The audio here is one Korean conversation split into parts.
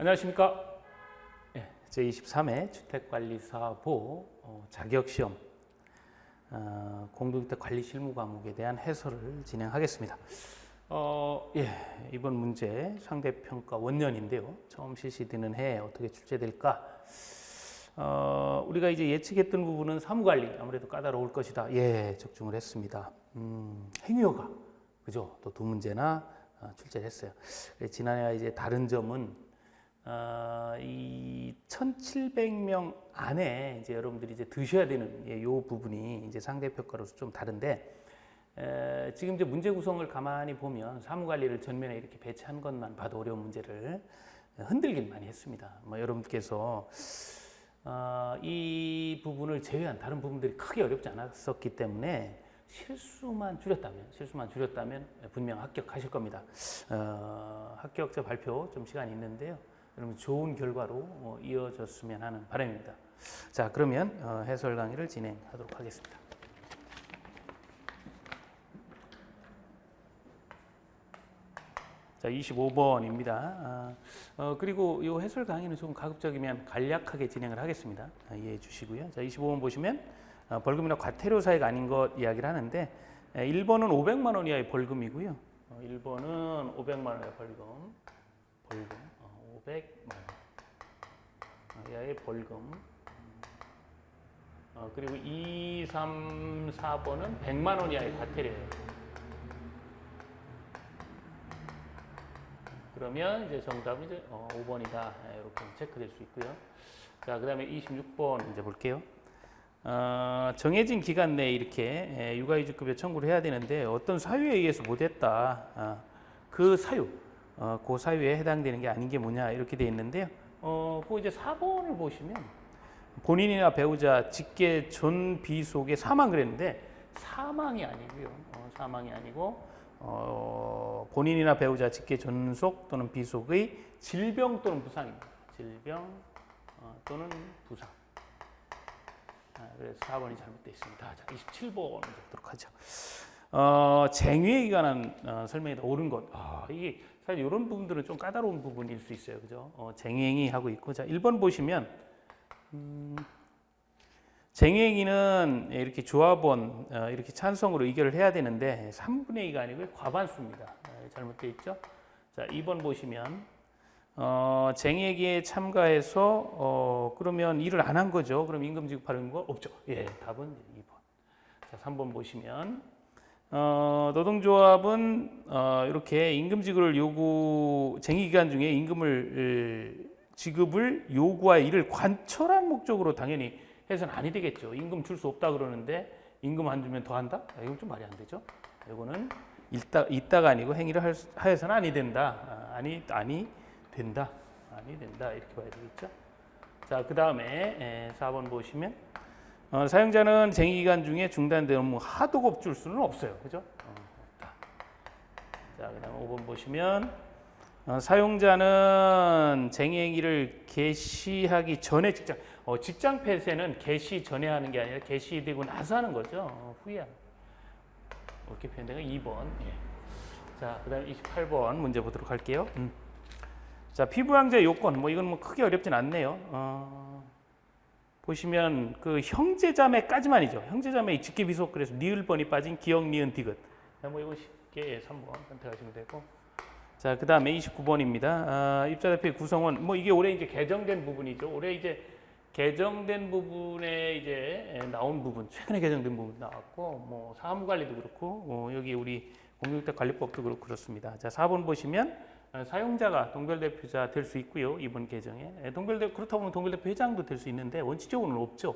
안녕하십니까. 제23회 주택관리사보 자격시험 공동주택관리실무 과목에 대한 해설을 진행하겠습니다. 이번 문제 상대평가 원년인데요. 처음 실시되는 해에 어떻게 출제될까? 우리가 이제 예측했던 부분은 사무관리 아무래도 까다로울 것이다. 적중을 했습니다. 행위허가 그죠? 또 두 문제나 출제를 했어요. 지난해와 이제 다른 점은 이 1,700명 안에 이제 여러분들이 이제 드셔야 되는 이 부분이 이제 상대평가로서 좀 다른데 지금 이제 문제 구성을 가만히 보면 사무관리를 전면에 이렇게 배치한 것만 봐도 어려운 문제를 흔들긴 많이 했습니다. 여러분께서 이 부분을 제외한 다른 부분들이 크게 어렵지 않았었기 때문에 실수만 줄였다면 분명 합격하실 겁니다. 합격자 발표 좀 시간이 있는데요. 여러분 좋은 결과로 이어졌으면 하는 바람입니다. 자, 그러면 해설 강의를 진행하도록 하겠습니다. 자, 25번입니다. 그리고 이 해설 강의는 조금 가급적이면 간략하게 진행을 하겠습니다. 이해해 주시고요. 자, 25번 보시면 벌금이나 과태료 사유가 아닌 것 이야기를 하는데 1번은 500만 원 이하의 벌금이고요. 1번은 500만 원의 벌금 500만 원 이하의 벌금. 그리고 2, 3, 4번은 100만 원 이하의 과태료예요. 그러면 이제 정답은 이제 5번이다. 이렇게 체크될 수 있고요. 자, 그다음에 26번 이제 볼게요. 정해진 기간 내에 이렇게 육아휴직급여 청구를 해야 되는데 어떤 사유에 의해서 못했다. 그 사유, 그 사유에 해당되는 게 아닌 게 뭐냐 이렇게 돼 있는데요. 그 이제 4번을 보시면 본인이나 배우자 직계 전 비속의 사망 그랬는데 사망이 아니고요. 사망이 아니고 본인이나 배우자 직계 전속 또는 비속의 질병 또는 부상입니다. 질병 또는 부상. 그래서 4번이 잘못되어 있습니다. 자, 27번 보도록 하죠. 쟁의에 관한 설명이 옳은 것. 이게 사실 이런 부분들은 좀 까다로운 부분일 수 있어요. 그죠? 쟁의행위 하고 있고. 자, 1번 보시면 쟁의행위는 이렇게 조합원 이렇게 찬성으로 의결을 해야 되는데 3분의 2가 아니고 과반수입니다. 잘못되어 있죠? 자, 2번 보시면 쟁의행위에 참가해서 그러면 일을 안 한 거죠. 그럼 임금 지급하는 거 없죠. 답은 2번. 자, 3번 보시면 노동조합은 이렇게 임금 지급을 쟁의 기간 중에 임금을 지급을 요구할 일을 관철한 목적으로 당연히 해서는 아니 되겠죠. 임금 줄 수 없다 그러는데 임금 안 주면 더 한다? 이건 좀 말이 안 되죠. 이거는 있다가 아니고 행위를 하여서는 아니 된다. 아니 된다 이렇게 봐야 되겠죠. 자, 그 다음에 4번 보시면 사용자는 쟁의 기간 중에 중단된 업무 하도 겁줄 수는 없어요. 그죠? 자, 그 다음에 5번 보시면 사용자는 쟁의행위를 개시하기 전에 직장 폐쇄는 개시 전에 하는 게 아니라 개시되고 나서 하는 거죠. 후에 하는. 이렇게 표현된 거 2번. 자, 그 다음에 28번 문제 보도록 할게요. 자, 피부양자 요건 이건 크게 어렵진 않네요. 보시면 그 형제자매까지만이죠. 형제자매 직계 비속 그래서 니을 번이 빠진 기역 니은 디귿. 이거 쉽게 3번 선택하시면 되고. 자, 그 다음에 29번입니다. 입자대표의 구성원 이게 올해 이제 개정된 부분이죠. 올해 이제 개정된 부분에 이제 나온 부분, 최근에 개정된 부분 나왔고 사무관리도 그렇고 여기 우리 공동주택관리법도 그렇습니다. 자, 4번 보시면 사용자가 동별대표자 될 수 있고요. 이번 개정에 그렇다 보면 동별대표 회장도 될 수 있는데 원칙적으로는 없죠.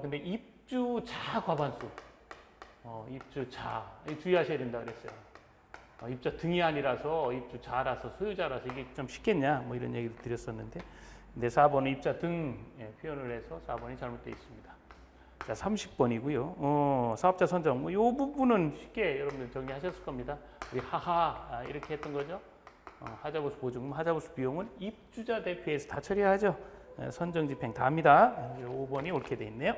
근데 입주자 과반수, 입주자 주의하셔야 된다 그랬어요. 입자 등이 아니라서 입주자라서 소유자라서 이게 좀 쉽겠냐 이런 얘기를 드렸었는데 근데 4번은 입자 등 표현을 해서 4번이 잘못되어 있습니다. 자, 30번이고요. 사업자 선정 이 부분은 쉽게 여러분들 정리하셨을 겁니다. 우리 하하 이렇게 했던 거죠. 하자보수 보증금, 하자보수 비용은 입주자 대표에서 다 처리하죠. 선정 집행 다 합니다. 5번이 옳게 돼 있네요.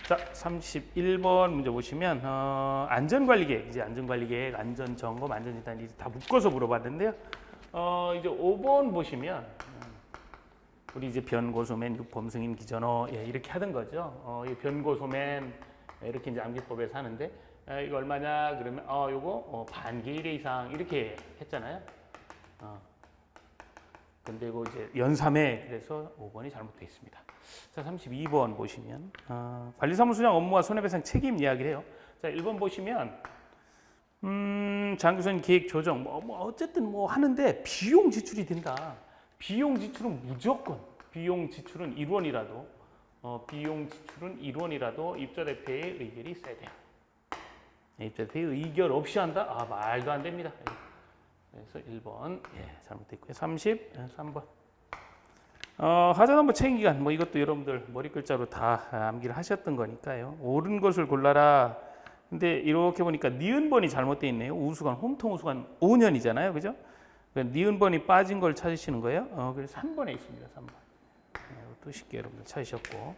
자, 31번 문제 보시면 안전관리계획, 이제 안전관리계획, 안전점검, 안전진단 이제 다 묶어서 물어봤는데요. 이제 5번 보시면 우리 이제 변고소맨 육범승인 기전어 예, 이렇게 하던 거죠. 이 변고소맨 이렇게 이제 암기법에서 하는데 이거 얼마냐 그러면 요거 반개 1회 이상 이렇게 했잖아요. 근데 이거 이제 연삼회 그래서 5번이 잘못되어 있습니다. 자, 32번 보시면 관리사무소장 업무와 손해배상 책임 이야기를 해요. 자, 1번 보시면 장교선 기획 조정 뭐 어쨌든 뭐 하는데 비용 지출이 된다. 비용 지출은 무조건 비용 지출은 1원이라도 비용 지출은 1원이라도 입자대표의 의결이 있어야 돼요. 입자대표의 의결 없이 한다? 말도 안 됩니다. 그래서 1번 잘못됐고요. 33번 하자넘버 책임기간 뭐 이것도 여러분들 머리 글자로 다 암기를 하셨던 거니까요. 옳은 것을 골라라. 근데 이렇게 보니까 니은번이 잘못되어 있네요. 우수관 홈통 우수관 5년이잖아요, 그죠? 니은번이 빠진 걸 찾으시는 거예요. 그래서 3번에 있습니다. 3번. 또 쉽게 여러분들 찾으셨고.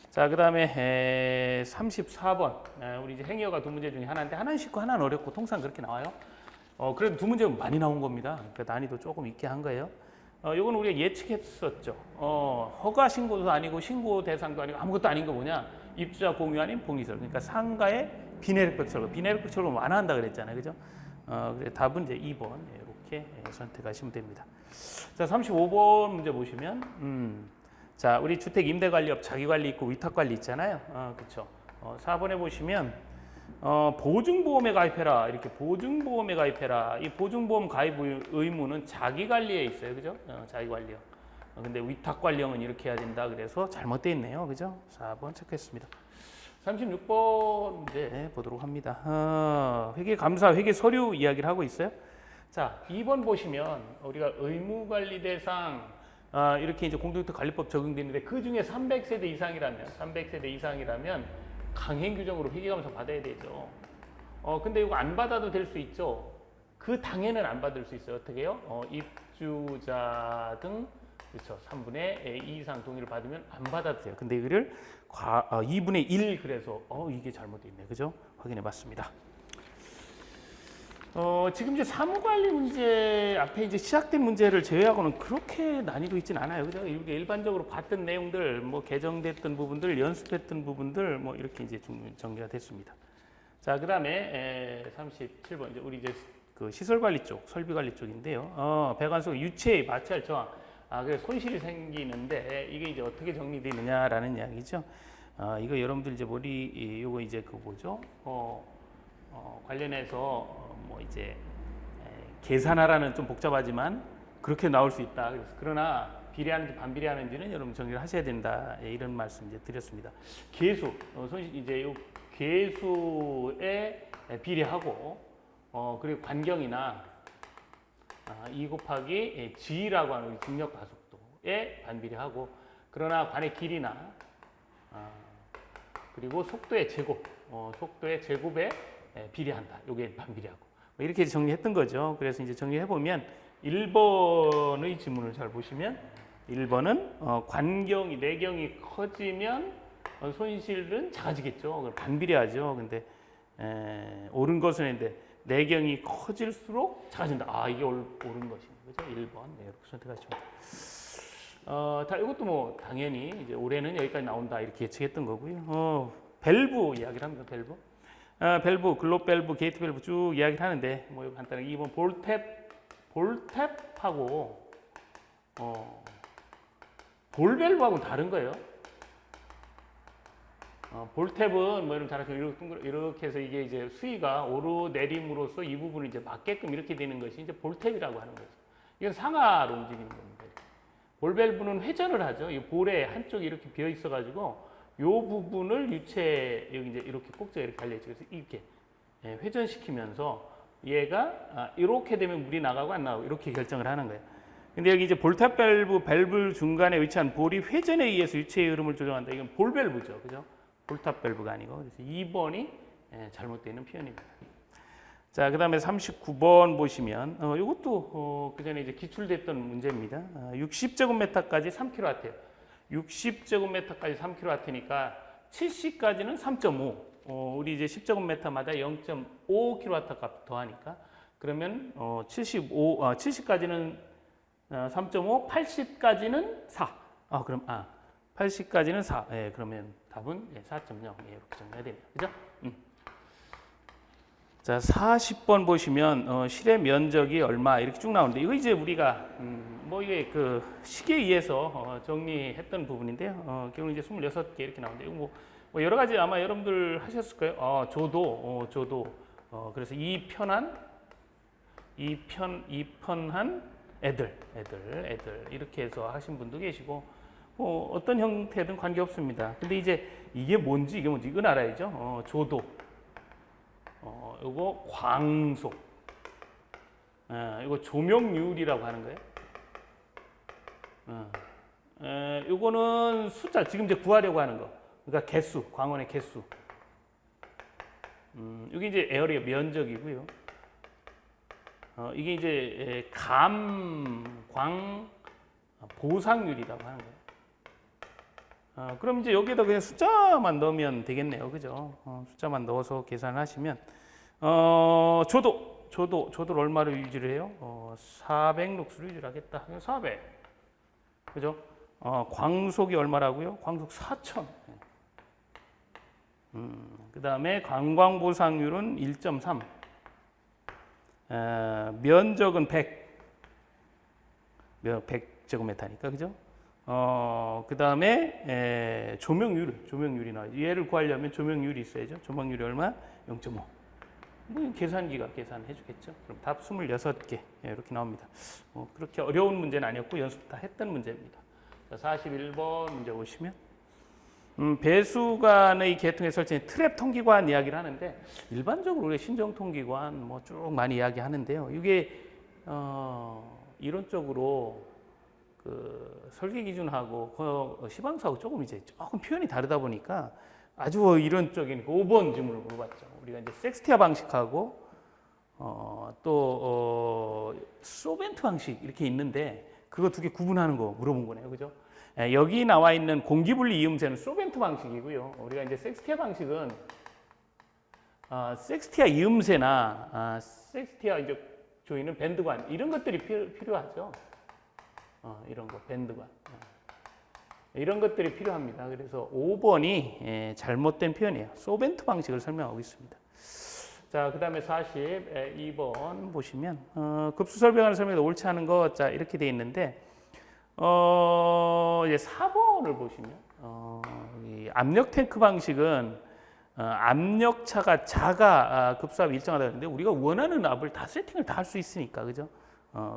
자, 그 다음에 34번. 우리 이제 행여가 두 문제 중에 하나인데 하나는 쉽고 하나는 어렵고 통상 그렇게 나와요. 그래도 두 문제는 많이 나온 겁니다. 그러니까 난이도 조금 있게 한 거예요. 이건 우리가 예측했었죠. 허가 신고도 아니고 신고 대상도 아니고 아무것도 아닌 거 뭐냐? 입주자 공유 아닌 봉의설. 그러니까 상가의 비내력벽 철거. 비내력벽 철거 완화한다 그랬잖아요, 그죠? 그래 답은 이제 2번 이렇게 선택하시면 됩니다. 자, 35번 문제 보시면, 자, 우리 주택 임대관리업 자기관리 있고 위탁관리 있잖아요. 그렇죠. 4번에 보시면 보증보험에 가입해라. 이렇게 보증보험에 가입해라. 이 보증보험 가입 의무는 자기관리에 있어요, 그죠? 자기관리요. 근데 위탁관리형은 이렇게 해야 된다. 그래서 잘못되어 있네요, 그죠? 4번 체크했습니다. 36번 문제 보도록 합니다. 회계감사, 회계서류 이야기를 하고 있어요. 자, 2번 보시면 우리가 의무관리 대상 이렇게 이제 공동주택관리법 적용되는데 그 중에 300세대 이상이라면 강행 규정으로 회계감사 받아야 되죠. 근데 이거 안 받아도 될 수 있죠. 그 당해는 안 받을 수 있어요. 어떻게 해요? 입주자 등 그렇죠. 3분의 2 이상 동의를 받으면 안 받아도 돼요. 근데 이거를 2분의 1 그래서 이게 잘못되어 있네. 그죠? 확인해 봤습니다. 지금 이제 사무관리 문제 앞에 이제 시작된 문제를 제외하고는 그렇게 난이도 있진 않아요. 그죠? 이게 일반적으로 봤던 내용들, 뭐 개정됐던 부분들, 연습했던 부분들, 뭐 이렇게 이제 정리가 됐습니다. 자, 그 다음에 37번 이제 우리 이제 그 시설관리 쪽, 설비관리 쪽인데요. 배관속 유체의 마찰 저항. 그래서 손실이 생기는데 이게 이제 어떻게 정리되느냐라는 이야기죠. 이거 여러분들 이제 요거 이제 그 뭐죠? 관련해서 뭐 이제 계산하라는 좀 복잡하지만 그렇게 나올 수 있다. 그래서 그러나 비례하는지 반비례하는지는 여러분 정리를 하셔야 된다. 이런 말씀 이제 드렸습니다. 계수 이제 요 계수에 비례하고 그리고 반경이나 2 곱하기 G라고 하는 우리 중력 가속도에 반비례하고 그러나 관의 길이나 그리고 속도의 제곱에 비례한다. 요게 반비례하고 뭐 이렇게 정리했던 거죠. 그래서 이제 정리해 보면 1번의 지문을 잘 보시면 1번은 관경이 내경이 커지면 손실은 작아지겠죠. 반비례하죠. 근데 옳은 것은 있는데 내경이 커질수록 작아진다. 이게 옳은 것이네. 그죠? 1번. 네, 이렇게 선택하시면 됩니다. 이것도 뭐 당연히 이제 올해는 여기까지 나온다 이렇게 예측했던 거고요. 밸브 이야기를 합니다. 밸브, 글록 밸브, 게이트 밸브 쭉 이야기를 하는데 뭐 간단하게 2번 볼탭하고 볼 밸브하고는 다른 거예요. 볼탭은 뭐 여러분 잘 아시죠? 이렇게 해서 이게 이제 수위가 오르내림으로써 이 부분을 이제 맞게끔 이렇게 되는 것이 이제 볼탭이라고 하는 거죠. 이건 상하로 움직이는 겁니다. 볼 밸브는 회전을 하죠. 이 볼에 한쪽이 이렇게 비어 있어가지고 이 부분을 유체 여기 이제 이렇게 꼭지가 이렇게 달려 있죠. 그래서 이렇게 회전시키면서 얘가 이렇게 되면 물이 나가고 안 나가고 이렇게 결정을 하는 거예요. 근데 여기 이제 볼탑 밸브 중간에 위치한 볼이 회전에 의해서 유체의 흐름을 조정한다. 이건 볼 밸브죠, 그죠? 볼탑 밸브가 아니고 그래서 2번이 잘못되어 있는 표현입니다. 자, 그 다음에 39번 보시면 이것도 그 전에 이제 기출됐던 문제입니다. 60제곱미터까지 3kW예요. 60제곱미터까지 3kW니까 70까지는 3.5. 우리 이제 10제곱미터마다 0.5kW 값 더하니까 그러면 70까지는 3.5, 80까지는 4. 그럼 80까지는 4. 예, 그러면 답은 4.0. 예, 이렇게 정리해야 되네요. 그죠? 자, 40번 보시면 실의 면적이 얼마 이렇게 쭉 나오는데 이거 이제 우리가 뭐 이게 그 식에 의해서 정리했던 부분인데요. 결국 이제 26개 이렇게 나오는데 이거 뭐 여러 가지 아마 여러분들 하셨을 거예요. 조도. 그래서 이편한 애들 이렇게 해서 하신 분도 계시고 어떤 형태든 관계 없습니다. 근데 이제 이게 뭔지 이건 알아야죠. 조도. 요거 광속. 이거 조명률이라고 하는 거예요. 요거는 숫자 지금 이제 구하려고 하는 거. 그러니까 개수, 광원의 개수. 이게 이제 에어리어 면적이고요. 이게 이제 광 보상률이라고 하는 거예요. 그럼 이제 여기에다 그냥 숫자만 넣으면 되겠네요. 그죠? 숫자만 넣어서 계산하시면, 조도를 얼마로 유지를 해요? 400룩스로 유지를 하겠다. 400. 그죠? 광속이 얼마라고요? 광속 4000. 그 다음에 관광보상률은 1.3. 면적은 100제곱미터니까, 그죠? 그 다음에 조명률이 나와요. 얘를 구하려면 조명률이 있어야죠. 조명률이 얼마? 0.5. 뭐 계산기가 계산해 주겠죠. 그럼 답 26개 이렇게 나옵니다. 그렇게 어려운 문제는 아니었고 연습 다 했던 문제입니다. 자, 41번 문제 보시면 배수관의 계통의 설정에 트랩 통기관 이야기를 하는데 일반적으로 우리 신정 통기관 뭐 쭉 많이 이야기하는데요. 이게 이론적으로 그 설계 기준하고 시방사하고 조금 표현이 다르다 보니까 아주 이론적인 5번 질문을 물어봤죠. 우리가 이제 섹스티아 방식하고 또 소벤트 방식 이렇게 있는데 그거 두 개 구분하는 거 물어본 거네요, 그죠? 여기 나와 있는 공기분리 이음새는 소벤트 방식이고요. 우리가 이제 섹스티아 방식은 섹스티아 이음새나 섹스티아 이제 조이는 밴드관 이런 것들이 필요하죠. 이런 거 밴드관 이런 것들이 필요합니다. 그래서 5번이 잘못된 표현이에요. 소벤트 방식을 설명하고 있습니다. 자, 그 다음에 42번 보시면 급수 설명하는 설명에도 옳지 않은 거 자 이렇게 돼 있는데 이제 4번을 보시면 이 압력 탱크 방식은 압력차가 작아 급수압이 일정하다 했는데 우리가 원하는 압을 다 세팅을 다 할 수 있으니까 그죠?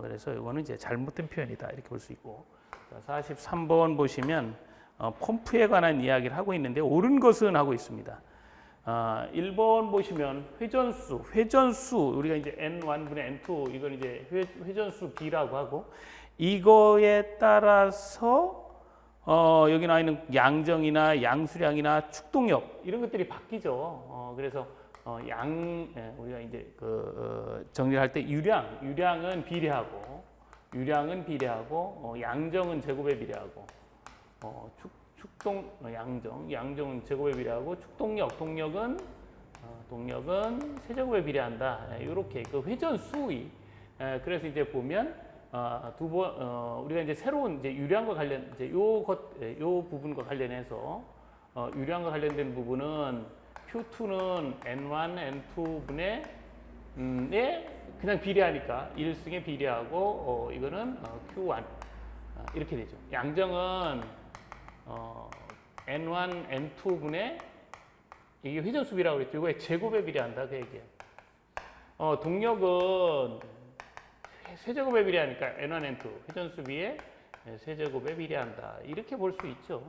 그래서 이거는 이제 잘못된 표현이다 이렇게 볼 수 있고. 자, 43번 보시면 펌프에 관한 이야기를 하고 있는데 옳은 것은 하고 있습니다. 1번 보시면 회전수 우리가 이제 N1분의 N2 이건 이제 회전수 B라고 하고 이거에 따라서 여기 나와 있는 양정이나 양수량이나 축동력 이런 것들이 바뀌죠. 그래서 우리가 이제 정리를 할 때 유량은 비례하고 양정은 제곱에 비례하고 양정은 제곱에 비례하고 동력은 세제곱에 비례한다. 이렇게 그 회전수의 그래서 이제 보면 우리가 이제 새로운 이제 유량과 관련 이제 요 부분과 관련해서 유량과 관련된 부분은 Q2는 N1, N2분의 그냥 비례하니까 1승에 비례하고 이거는 Q1 이렇게 되죠. 양정은 N1, N2분의 이게 회전수비라고 그랬죠. 이거에 제곱에 비례한다 그 얘기예요. 동력은 세제곱에 비례하니까 N1, N2 회전수비에 세제곱에 비례한다 이렇게 볼 수 있죠.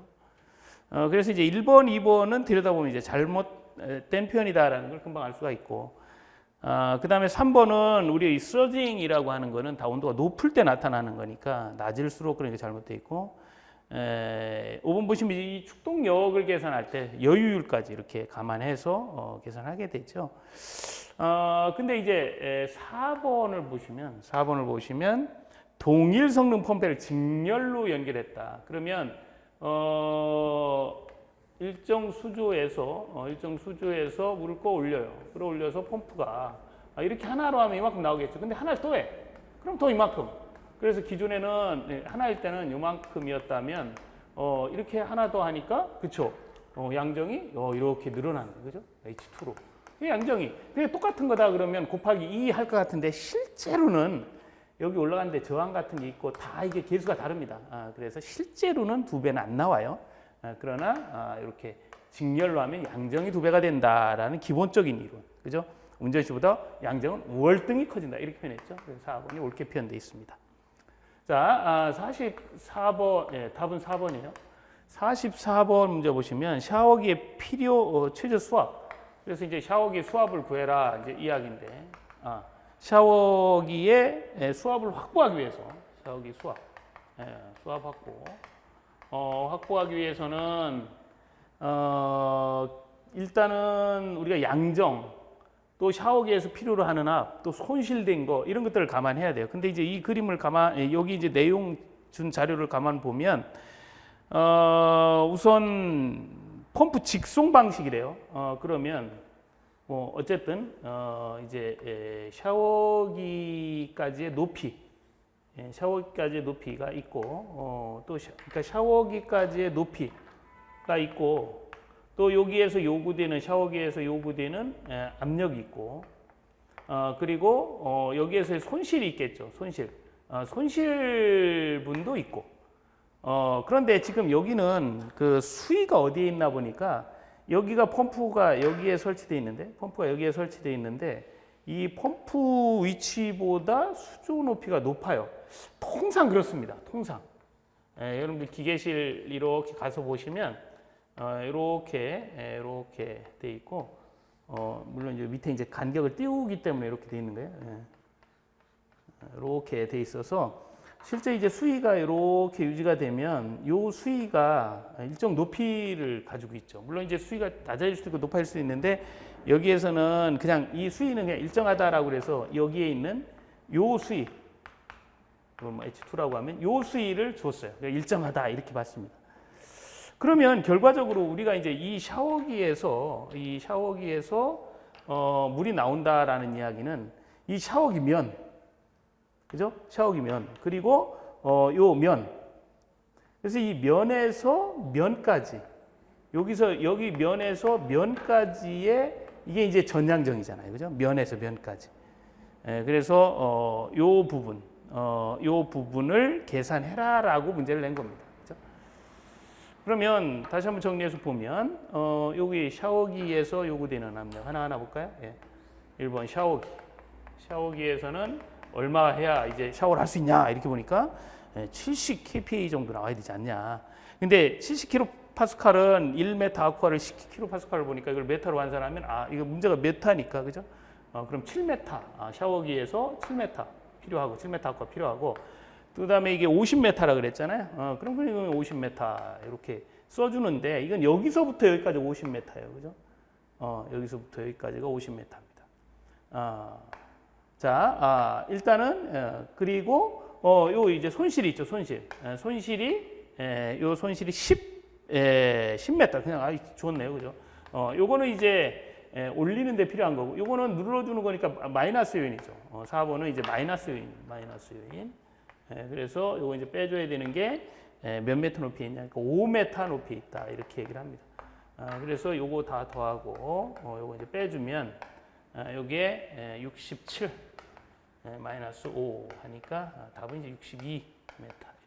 그래서 이제 1번, 2번은 들여다보면 이제 잘못된 표현이다라는 걸 금방 알 수가 있고, 그 다음에 3번은 우리 이 서징이라고 하는 거는 다 온도가 높을 때 나타나는 거니까 낮을수록 그런 게 잘못되어 있고, 5번 보시면 이 축동력을 계산할 때 여유율까지 이렇게 감안해서 계산하게 되죠. 근데 이제 4번을 보시면 동일 성능 펌프를 직렬로 연결했다. 그러면 일정 수조에서 물을 끌어올려서 펌프가 이렇게 하나로 하면 이만큼 나오겠죠. 근데 하나를 또 해. 그럼 또 이만큼. 그래서 기존에는 하나일 때는 요만큼이었다면 이렇게 하나 더 하니까 그쵸? 양정이 이렇게 늘어나는 거죠. 그죠? H2로. 이 양정이 그게 똑같은 거다 그러면 곱하기 2 할 것 같은데 실제로는 여기 올라가는데 저항 같은 게 있고 다 이게 계수가 다릅니다. 그래서 실제로는 2배는 안 나와요. 그러나 이렇게 직렬로 하면 양정이 2배가 된다라는 기본적인 이론. 그죠? 운전시보다 양정은 월등히 커진다. 이렇게 표현했죠. 그래서 4번이 옳게 표현되어 있습니다. 자, 44번, 예, 답은 4번이에요. 44번 문제 보시면 샤워기의 필요 최저 수압. 그래서 이제 샤워기 수압을 구해라 이제 이야기인데, 샤워기의 수압을 확보하기 위해서 샤워기 수압, 수압 확보. 확보하기 위해서는 일단은 우리가 양정, 또 샤워기에서 필요로 하는 압, 또 손실된 거 이런 것들을 감안해야 돼요. 근데 이제 이 그림을 여기 이제 내용 준 자료를 가만 보면 우선 펌프 직송 방식이래요. 그러면 어쨌든 이제 샤워기까지의 높이, 샤워기까지의 높이가 있고 또 그러니까 샤워기까지의 높이가 있고 또 여기에서 요구되는 샤워기에서 요구되는 압력이 있고 그리고 여기에서의 손실이 있겠죠. 손실분도 있고 그런데 지금 여기는 그 수위가 어디에 있나 보니까 여기가 펌프가 여기에 설치되어 있는데 이 펌프 위치보다 수조 높이가 높아요. 통상 그렇습니다. 통상. 여러분들 기계실 이렇게 가서 보시면 이렇게 돼 있고 물론 이제 밑에 이제 간격을 띄우기 때문에 이렇게 돼 있는 거예요. 이렇게 돼 있어서 실제 이제 수위가 이렇게 유지가 되면 요 수위가 일정 높이를 가지고 있죠. 물론 이제 수위가 낮아질 수도 있고 높아질 수도 있는데 여기에서는 그냥 이 수위는 그냥 일정하다라고 그래서 여기에 있는 요 수위, 뭐 H2라고 하면 요 수위를 줬어요. 그러니까 일정하다 이렇게 봤습니다. 그러면 결과적으로 우리가 이제 이 샤워기에서 물이 나온다라는 이야기는 이 샤워기 면, 그죠? 샤워기 면 그리고 요 면. 그래서 이 면에서 면까지 여기 면에서 면까지의 이게 이제 전양정이잖아요, 그죠? 면에서 면까지. 그래서 요 부분을 계산해라라고 문제를 낸 겁니다. 그러면 다시 한번 정리해서 보면 여기 샤워기에서 요구되는 압력 하나하나 볼까요? 1번 샤워기에서는 얼마 해야 이제 샤워를 할 수 있냐 이렇게 보니까 70 kPa 정도 나와야 되지 않냐. 근데 70kPa는 1m 아쿠아를 10kPa를 보니까 이걸 메타로 환산하면 이거 문제가 메타니까 그죠? 그럼 7m 샤워기에서 7m 필요하고 7m 아쿠아 필요하고 그 다음에 이게 50m라 그랬잖아요. 그럼 50m 이렇게 써주는데 이건 여기서부터 여기까지 50m예요. 그죠? 여기서부터 여기까지가 50m입니다. 자, 일단은 그리고 요 이제 손실이 있죠. 손실이 10m 그냥 좋네요. 그죠? 요거는 이제 올리는 데 필요한 거고 요거는 눌러주는 거니까 마이너스 요인이죠. 4번은 이제 마이너스 요인. 그래서 요거 이제 빼줘야 되는 게 몇 미터 높이에 있냐? 그러니까 5m 높이에 있다. 이렇게 얘기를 합니다. 그래서 요거 다 더하고 요거 이제 빼주면 여기에 67 마이너스 5 하니까 답은 이제 62m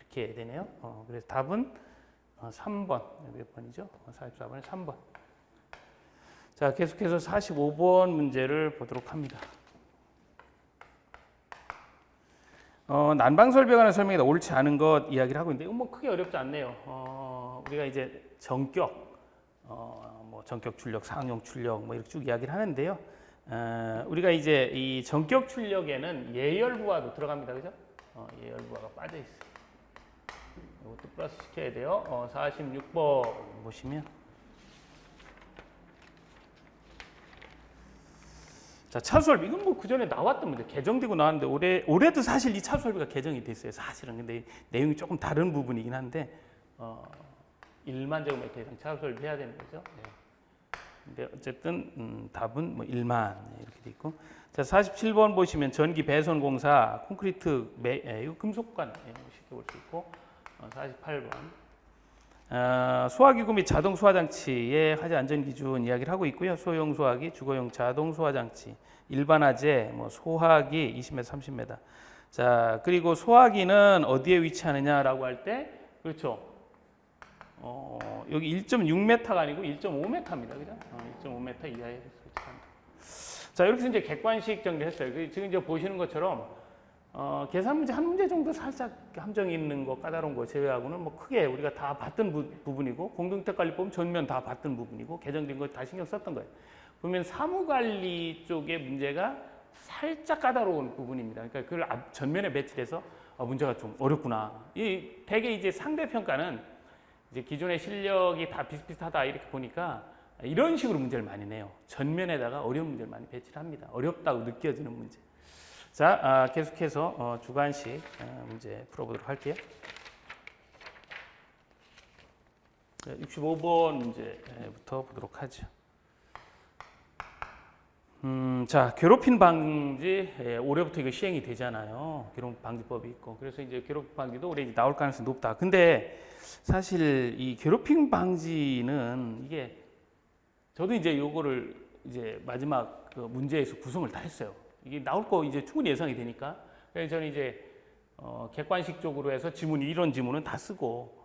이렇게 되네요. 그래서 답은 3번. 몇 번이죠? 44번에 3번. 자, 계속해서 45번 문제를 보도록 합니다. 난방 설비에 관한 설명이다. 옳지 않은 것 이야기를 하고 있는데, 뭐 크게 어렵지 않네요. 우리가 이제 전격, 뭐 전격 출력, 상용 출력, 뭐 이렇게 쭉 이야기를 하는데요. 우리가 이제 이 전격 출력에는 예열부하도 들어갑니다, 그죠? 예열부하가 빠져 있어요. 이것도 플러스 시켜야 돼요. 46번 보시면. 자, 차수설비. 이건 뭐 그전에 나왔던 문제, 개정되고 나왔는데 올해도 사실 이 차수설비가 개정이 됐어요. 사실은. 근데 내용이 조금 다른 부분이긴 한데 1만 제곱미터 이상 차수설비 해야 되는 거죠. 네. 근데 어쨌든 답은 뭐 1만 이렇게 돼 있고. 자, 47번 보시면 전기 배선 공사 콘크리트 이거 금속관 쉽게 볼 수 있고. 48번 소화기구 및 자동 소화장치의 화재 안전 기준 이야기를 하고 있고요. 소형 소화기, 주거용 자동 소화장치, 일반 화재, 뭐 소화기 20m, 30m. 자, 그리고 소화기는 어디에 위치하느냐라고 할 때, 그렇죠. 여기 1.6m가 아니고 1.5m입니다. 그죠? 1.5m 이하에 위치합니다. 자, 이렇게 해서 이제 객관식 정리했어요. 지금 이제 보시는 것처럼 계산 문제 한 문제 정도 살짝 함정이 있는 거, 까다로운 거 제외하고는 뭐 크게 우리가 다 봤던 부분이고, 공동주택관리법 전면 다 봤던 부분이고, 개정된 거 다 신경 썼던 거예요. 보면 사무관리 쪽의 문제가 살짝 까다로운 부분입니다. 그러니까 그걸 전면에 배치해서 문제가 좀 어렵구나. 대개 이제 상대평가는 이제 기존의 실력이 다 비슷비슷하다 이렇게 보니까 이런 식으로 문제를 많이 내요. 전면에다가 어려운 문제를 많이 배치를 합니다. 어렵다고 느껴지는 문제. 자, 계속해서 주관식 문제 풀어보도록 할게요. 65번 문제부터 보도록 하죠. 자, 괴롭힘 방지 올해부터 이거 시행이 되잖아요. 괴롭힘 방지법이 있고, 그래서 이제 괴롭힘 방지도 올해 이제 나올 가능성이 높다. 근데 사실 이 괴롭힘 방지는 이게 저도 이제 요거를 이제 마지막 그 문제에서 구성을 다 했어요. 이게 나올 거 이제 충분히 예상이 되니까. 그래서 저는 이제 객관식적으로 해서 지문 이런 지문은 다 쓰고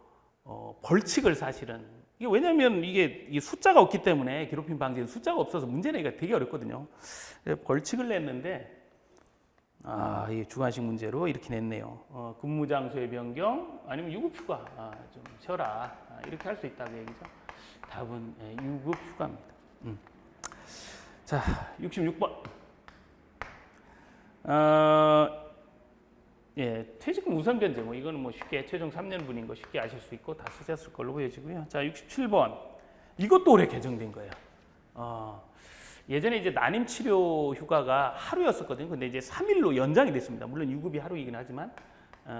벌칙을 사실은 이게 왜냐하면 이게 숫자가 없기 때문에 괴롭힘 방지는 숫자가 없어서 문제 내기가 되게 어렵거든요. 벌칙을 냈는데 이 주관식 문제로 이렇게 냈네요. 근무 장소의 변경 아니면 유급휴가 좀 쉬어라 이렇게 할 수 있다고 얘기죠. 답은 유급휴가입니다. 자, 66번. 퇴직금 우선 변제, 뭐 이거는 뭐 쉽게 최종 3년분인 거 쉽게 아실 수 있고 다 쓰셨을 걸로 보여지고요. 자, 67번. 이것도 올해 개정된 거예요. 예전에 이제 난임 치료 휴가가 하루였었거든요. 근데 이제 3일로 연장이 됐습니다. 물론 유급이 하루이긴 하지만,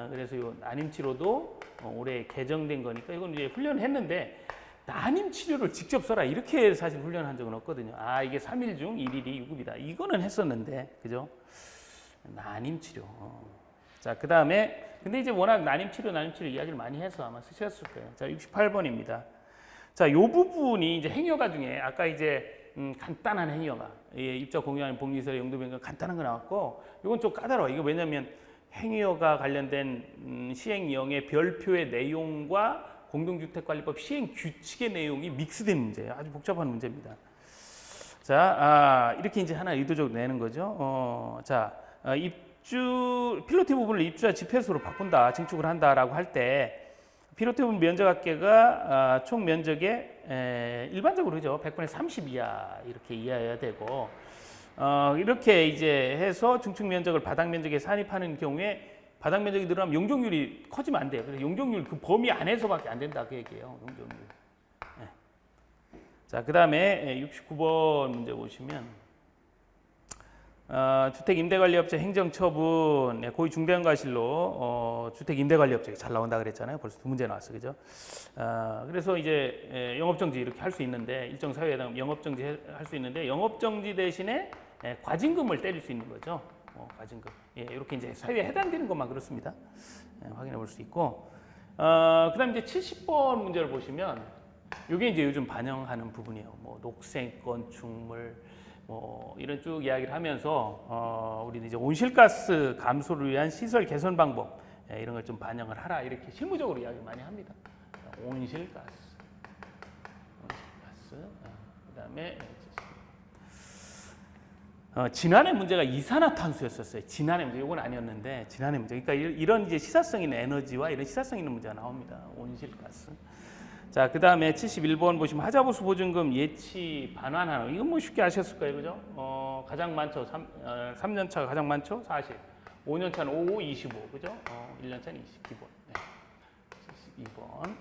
그래서 이 난임 치료도 올해 개정된 거니까 이건 이제 훈련을 했는데 난임 치료를 직접 써라 이렇게 사실 훈련한 적은 없거든요. 이게 3일 중 1일이 유급이다. 이거는 했었는데, 그죠? 난임 치료. 자, 그 다음에 근데 이제 워낙 난임 치료 이야기를 많이 해서 아마 쓰셨을 거예요. 자, 68번입니다. 자, 요 부분이 이제 행여가 중에 아까 이제 간단한 행여가 입자 공유하는 복리설의 용도 변경 간단한 거 나왔고, 이건 좀 까다로워. 이거 왜냐면 행여가 관련된 시행령의 별표의 내용과 공동주택관리법 시행 규칙의 내용이 믹스된 문제예요. 아주 복잡한 문제입니다. 자, 이렇게 이제 하나 의도적으로 내는 거죠. 자, 필로티 부분을 입주자 집회수로 바꾼다, 증축을 한다라고 할 때 필로티 부분 면적합계가 총 면적의 일반적으로 그죠 100분의 30 이하 이렇게 이하여야 되고, 이렇게 이제 해서 증축 면적을 바닥 면적에 산입하는 경우에 바닥 면적이 늘어나면 용적률이 커지면 안 돼요. 그래서 용적률 그 범위 안에서밖에 안 된다 그 얘기예요. 용적률. 네. 자, 그 다음에 69번 문제 보시면 주택 임대관리업체 행정처분 고의 중대한 과실로 주택 임대관리업체 잘 나온다 그랬잖아요. 벌써 두 문제 나왔어, 그죠? 그래서 이제 영업정지 이렇게 할 수 있는데 일정 사유에 해당 영업정지 할 수 있는데 영업정지 대신에 과징금을 때릴 수 있는 거죠. 과징금. 이렇게 이제 사유에 해당되는 것만 그렇습니다. 확인해 볼 수 있고, 그다음 이제 70번 문제를 보시면 이게 이제 요즘 반영하는 부분이에요. 뭐 녹색 건축물 뭐 이런 쭉 이야기를 하면서 우리는 이제 온실가스 감소를 위한 시설 개선 방법 이런 걸 좀 반영을 하라 이렇게 실무적으로 이야기 많이 합니다. 온실가스, 그다음에 지난해 문제가 이산화탄소였었어요. 지난해 문제, 이건 아니었는데 지난해 문제. 그러니까 이런 이제 시사성 있는 에너지와 이런 시사성 있는 문제가 나옵니다. 온실가스. 자, 그 다음에 71번 보시면 하자보수 보증금 예치 반환하는, 이건 뭐 쉽게 아셨을 거예요, 그죠? 가장 많죠. 3년 차가 가장 많죠. 40. 5년 차는 5, 25, 그죠? 1년 차는 20 기본. 네. 72번.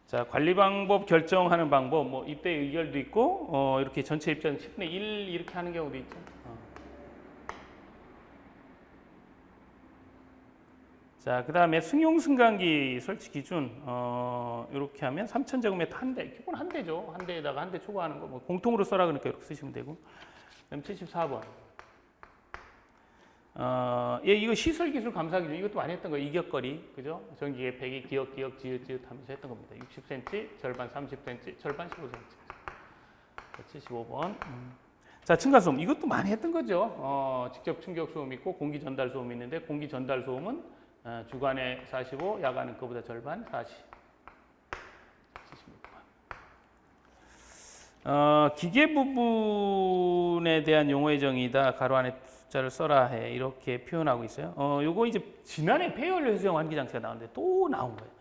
자, 관리 방법 결정하는 방법, 뭐 입대 의결도 있고, 이렇게 전체 입장 10분의 1 이렇게 하는 경우도 있죠. 자, 그 다음에 승용 승강기 설치 기준 이렇게 하면 3,000제곱미터 한 대, 기본 한 대죠. 한 대에다가 한 대 초과하는 거 뭐 공통으로 써라 그러니까 이렇게 쓰시면 되고. 그다음 74번. 예, 이거 시설 기술 감사 기준 이것도 많이 했던 거 이격거리, 그죠? 전기 계획이 기역 지읒 하면서 했던 겁니다. 60cm, 절반 30cm, 절반 15cm. 75번. 자, 층간소음 이것도 많이 했던 거죠. 직접 충격 소음 있고 공기 전달 소음 있는데 공기 전달 소음은 주간에 45, 야간은 그보다 절반 40. 76번. 기계 부분에 대한 용어의 정의다. 가로 안에 숫자를 써라 해 이렇게 표현하고 있어요. 요거 이제 지난해 폐연료 해소형 환기 장치가 나왔는데 또 나온 거예요.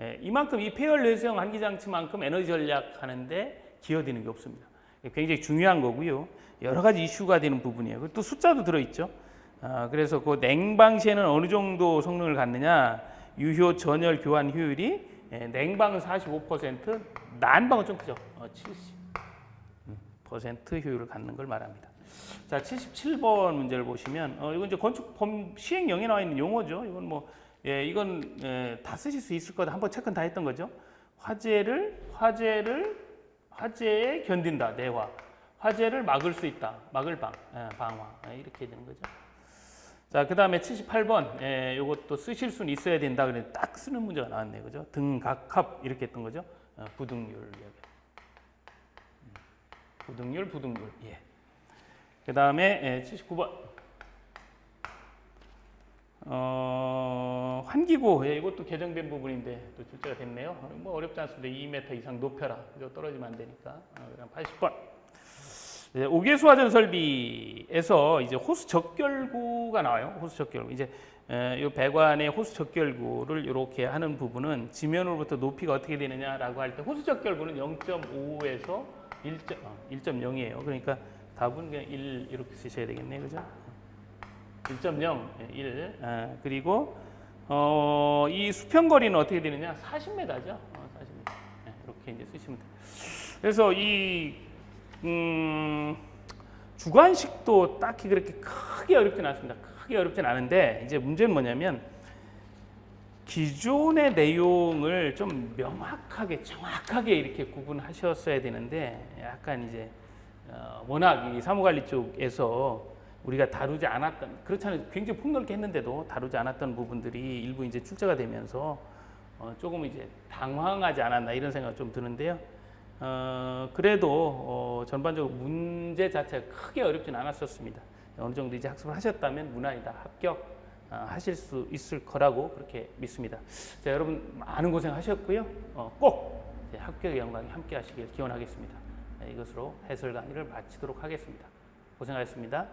예, 이만큼 이 폐연료 해소형 환기 장치만큼 에너지 전략하는데 기여되는 게 없습니다. 굉장히 중요한 거고요. 여러 가지 이슈가 되는 부분이에요. 또 숫자도 들어있죠. 그래서 그 냉방 시에는 어느 정도 성능을 갖느냐, 유효 전열 교환 효율이 냉방은 45%, 난방은 좀 크죠. 70% 효율을 갖는 걸 말합니다. 자, 77번 문제를 보시면 이건 이제 건축 시행령에 나와 있는 용어죠. 이건 뭐 이건 다 쓰실 수 있을 거다. 한번 체크는 다 했던 거죠. 화재에 견딘다. 내화. 화재를 막을 수 있다. 막을 방화. 이렇게 되는 거죠. 자, 그 다음에 78번. 이것도 쓰실 수는 있어야 된다. 그래 딱 쓰는 문제가 나왔네요. 그죠? 등각합 이렇게 했던 거죠. 부등률. 부등률. 예. 그 다음에 79번. 환기구. 이것도 개정된 부분인데 또 출제가 됐네요. 뭐 어렵지 않습니다. 2m 이상 높여라. 그죠? 떨어지면 안 되니까. 그다음 80번. 오개수 화전 설비에서 이제 호수 적결구가 나와요. 호수 적결구. 이제 이 배관의 호수 적결구를 이렇게 하는 부분은 지면으로부터 높이가 어떻게 되느냐라고 할 때 호수 적결구는 0.5에서 1.0이에요. 그러니까 답은 그냥 1 이렇게 쓰셔야 되겠네요. 그죠? 1.0, 1. 그리고 이 수평거리는 어떻게 되느냐? 40m죠. 40m. 이렇게 이제 쓰시면 돼요. 그래서 이 주관식도 딱히 그렇게 크게 어렵진 않습니다. 크게 어렵진 않은데 이제 문제는 뭐냐면 기존의 내용을 좀 명확하게 정확하게 이렇게 구분하셨어야 되는데 약간 이제 워낙 이 사무관리 쪽에서 우리가 다루지 않았던, 그렇잖아요. 굉장히 폭넓게 했는데도 다루지 않았던 부분들이 일부 이제 출제가 되면서 조금 이제 당황하지 않았나 이런 생각 좀 드는데요. 그래도 전반적으로 문제 자체가 크게 어렵진 않았었습니다. 어느 정도 이제 학습을 하셨다면 무난히 다 합격 하실 수 있을 거라고 그렇게 믿습니다. 자, 여러분 많은 고생 하셨고요. 꼭 합격의 영광에 함께 하시길 기원하겠습니다. 이것으로 해설 강의를 마치도록 하겠습니다. 고생하셨습니다.